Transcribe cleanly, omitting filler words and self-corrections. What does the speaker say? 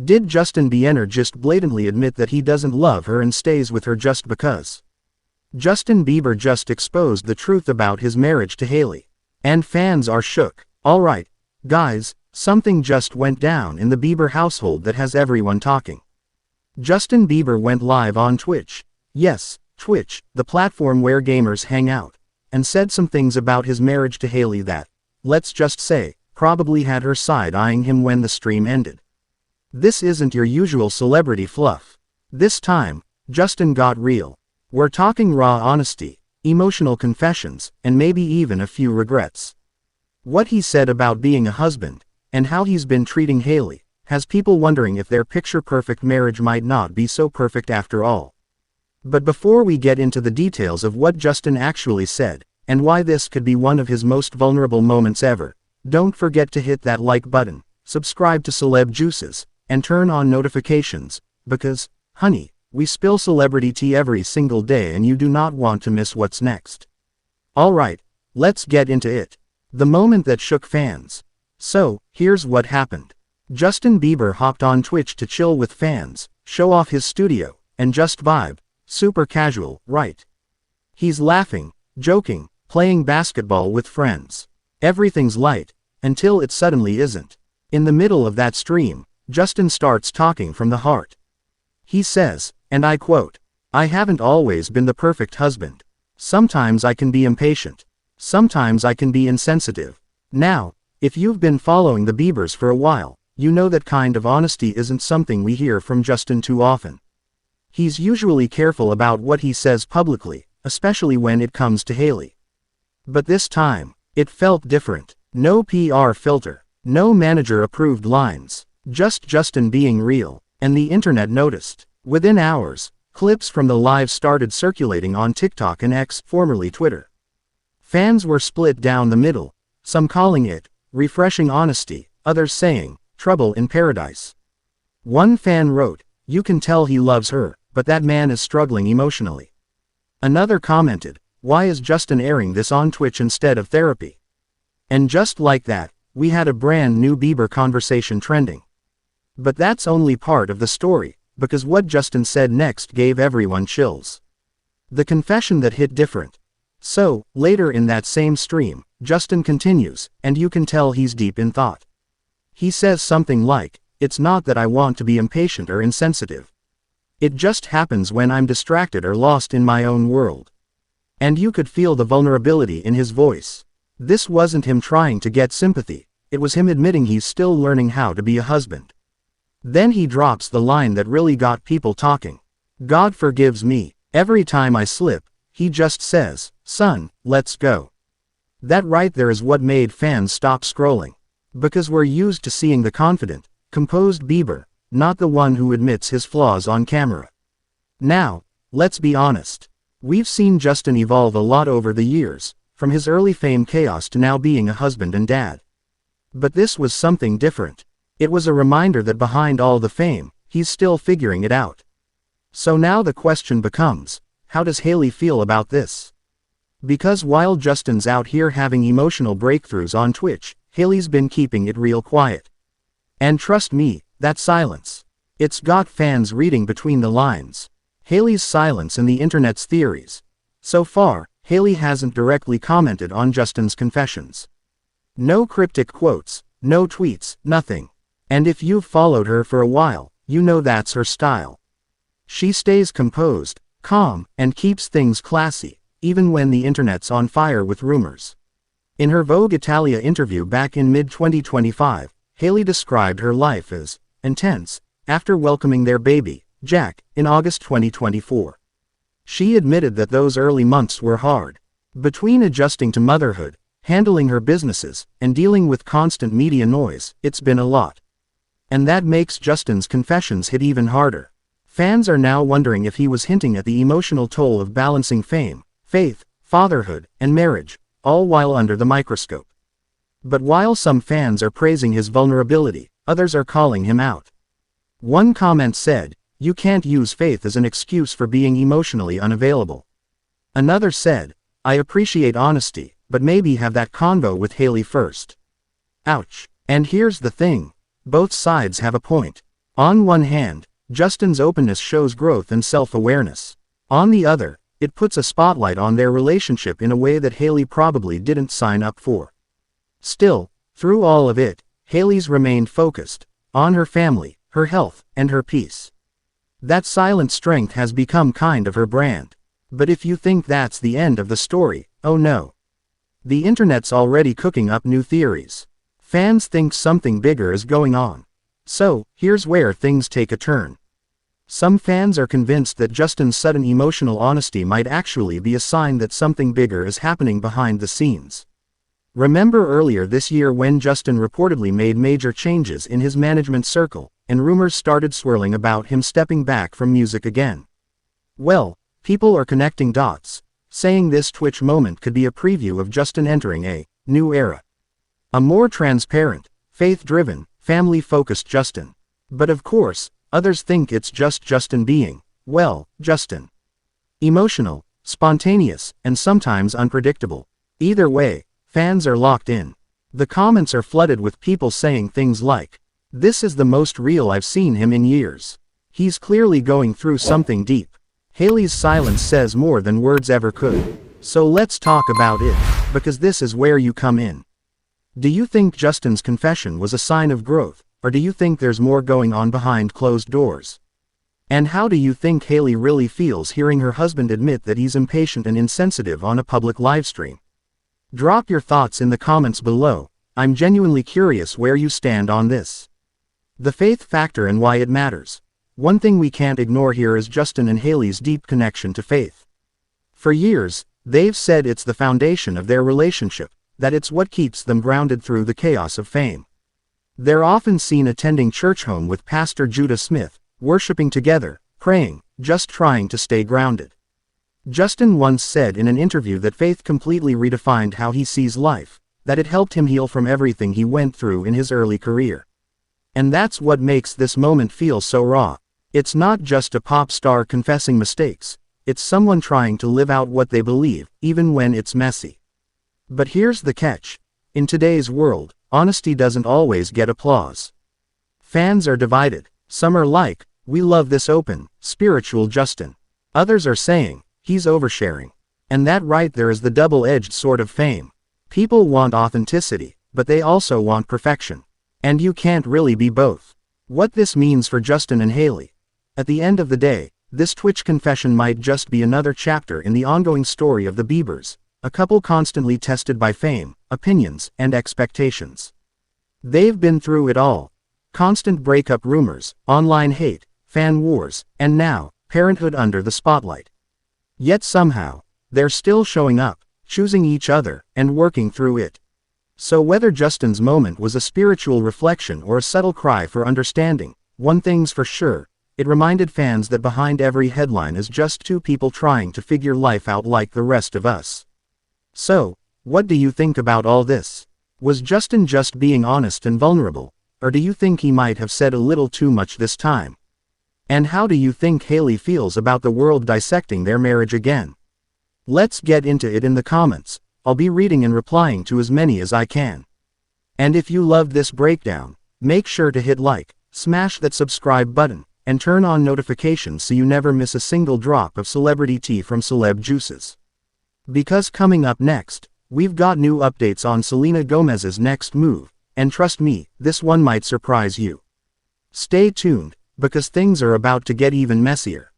Did Justin Bieber just blatantly admit that he doesn't love her and stays with her just because? Justin Bieber just exposed the truth about his marriage to Hailey. And fans are shook. Alright, guys, something just went down in the Bieber household that has everyone talking. Justin Bieber went live on Twitch. Yes, Twitch, the platform where gamers hang out. And said some things about his marriage to Hailey that, let's just say, probably had her side-eyeing him when the stream ended. This isn't your usual celebrity fluff. This time, Justin got real. We're talking raw honesty, emotional confessions, and maybe even a few regrets. What he said about being a husband, and how he's been treating Hailey, has people wondering if their picture-perfect marriage might not be so perfect after all. But before we get into the details of what Justin actually said, and why this could be one of his most vulnerable moments ever, don't forget to hit that like button, subscribe to Celeb Juices, and turn on notifications, because, honey, we spill celebrity tea every single day and you do not want to miss what's next. Alright, let's get into it. The moment that shook fans. So, here's what happened. Justin Bieber hopped on Twitch to chill with fans, show off his studio, and just vibe. Super casual, right? He's laughing, joking, playing basketball with friends. Everything's light, until it suddenly isn't. In the middle of that stream, Justin starts talking from the heart. He says, and I quote, "I haven't always been the perfect husband. Sometimes I can be impatient. Sometimes I can be insensitive. Now, if you've been following the Biebers for a while, you know that kind of honesty isn't something we hear from Justin too often. He's usually careful about what he says publicly, especially when it comes to Hailey. But this time, it felt different. No PR filter, no manager-approved lines. Just Justin being real, and the internet noticed. Within hours, clips from the live started circulating on TikTok and X, formerly Twitter. Fans were split down the middle, some calling it refreshing honesty, others saying trouble in paradise. One fan wrote, "You can tell he loves her, but that man is struggling emotionally." Another commented, "Why is Justin airing this on Twitch instead of therapy?" And just like that, we had a brand new Bieber conversation trending. But that's only part of the story, because what Justin said next gave everyone chills. The confession that hit different. So, later in that same stream, Justin continues, and you can tell he's deep in thought. He says something like, "It's not that I want to be impatient or insensitive. It just happens when I'm distracted or lost in my own world." And you could feel the vulnerability in his voice. This wasn't him trying to get sympathy, it was him admitting he's still learning how to be a husband. Then he drops the line that really got people talking. "God forgives me, every time I slip," he just says, "Son, let's go." That right there is what made fans stop scrolling. Because we're used to seeing the confident, composed Bieber, not the one who admits his flaws on camera. Now, let's be honest. We've seen Justin evolve a lot over the years, from his early fame chaos to now being a husband and dad. But this was something different. It was a reminder that behind all the fame, he's still figuring it out. So now the question becomes, how does Hailey feel about this? Because while Justin's out here having emotional breakthroughs on Twitch, Hailey's been keeping it real quiet. And trust me, that silence. It's got fans reading between the lines. Hailey's silence and the internet's theories. So far, Hailey hasn't directly commented on Justin's confessions. No cryptic quotes, no tweets, nothing. And if you've followed her for a while, you know that's her style. She stays composed, calm, and keeps things classy, even when the internet's on fire with rumors. In her Vogue Italia interview back in mid-2025, Hailey described her life as intense after welcoming their baby, Jack, in August 2024. She admitted that those early months were hard. Between adjusting to motherhood, handling her businesses, and dealing with constant media noise, it's been a lot. And that makes Justin's confessions hit even harder. Fans are now wondering if he was hinting at the emotional toll of balancing fame, faith, fatherhood, and marriage, all while under the microscope. But while some fans are praising his vulnerability, others are calling him out. One comment said, "You can't use faith as an excuse for being emotionally unavailable." Another said, "I appreciate honesty, but maybe have that convo with Hailey first." Ouch. And here's the thing. Both sides have a point. On one hand, Justin's openness shows growth and self-awareness. On the other, it puts a spotlight on their relationship in a way that Hailey probably didn't sign up for. Still, through all of it, Hailey's remained focused on her family, her health, and her peace. That silent strength has become kind of her brand. But if you think that's the end of the story, oh no. The internet's already cooking up new theories. Fans think something bigger is going on. So, here's where things take a turn. Some fans are convinced that Justin's sudden emotional honesty might actually be a sign that something bigger is happening behind the scenes. Remember earlier this year when Justin reportedly made major changes in his management circle, and rumors started swirling about him stepping back from music again? Well, people are connecting dots, saying this Twitch moment could be a preview of Justin entering a new era. A more transparent, faith-driven, family-focused Justin. But of course, others think it's just Justin being, well, Justin. Emotional, spontaneous, and sometimes unpredictable. Either way, fans are locked in. The comments are flooded with people saying things like, "This is the most real I've seen him in years. He's clearly going through something deep." Hailey's silence says more than words ever could. So let's talk about it, because this is where you come in. Do you think Justin's confession was a sign of growth, or do you think there's more going on behind closed doors? And how do you think Hailey really feels hearing her husband admit that he's impatient and insensitive on a public livestream? Drop your thoughts in the comments below. I'm genuinely curious where you stand on this. The faith factor and why it matters. One thing we can't ignore here is Justin and Hailey's deep connection to faith. For years, they've said it's the foundation of their relationship, that it's what keeps them grounded through the chaos of fame. They're often seen attending church home with Pastor Judah Smith, worshiping together, praying, just trying to stay grounded. Justin once said in an interview that faith completely redefined how he sees life, that it helped him heal from everything he went through in his early career. And that's what makes this moment feel so raw. It's not just a pop star confessing mistakes, it's someone trying to live out what they believe, even when it's messy. But here's the catch. In today's world, honesty doesn't always get applause. Fans are divided. Some are like, "We love this open, spiritual Justin." Others are saying, "He's oversharing." And that right there is the double-edged sword of fame. People want authenticity, but they also want perfection. And you can't really be both. What this means for Justin and Hailey. At the end of the day, this Twitch confession might just be another chapter in the ongoing story of the Biebers, a couple constantly tested by fame, opinions, and expectations. They've been through it all. Constant breakup rumors, online hate, fan wars, and now, parenthood under the spotlight. Yet somehow, they're still showing up, choosing each other, and working through it. So whether Justin's moment was a spiritual reflection or a subtle cry for understanding, one thing's for sure, it reminded fans that behind every headline is just two people trying to figure life out like the rest of us. So, what do you think about all this? Was Justin just being honest and vulnerable, or do you think he might have said a little too much this time? And how do you think Hailey feels about the world dissecting their marriage again? Let's get into it in the comments. I'll be reading and replying to as many as I can. And if you loved this breakdown, make sure to hit like, smash that subscribe button, and turn on notifications so you never miss a single drop of celebrity tea from Celeb Juices. Because coming up next, we've got new updates on Selena Gomez's next move, and trust me, this one might surprise you. Stay tuned, because things are about to get even messier.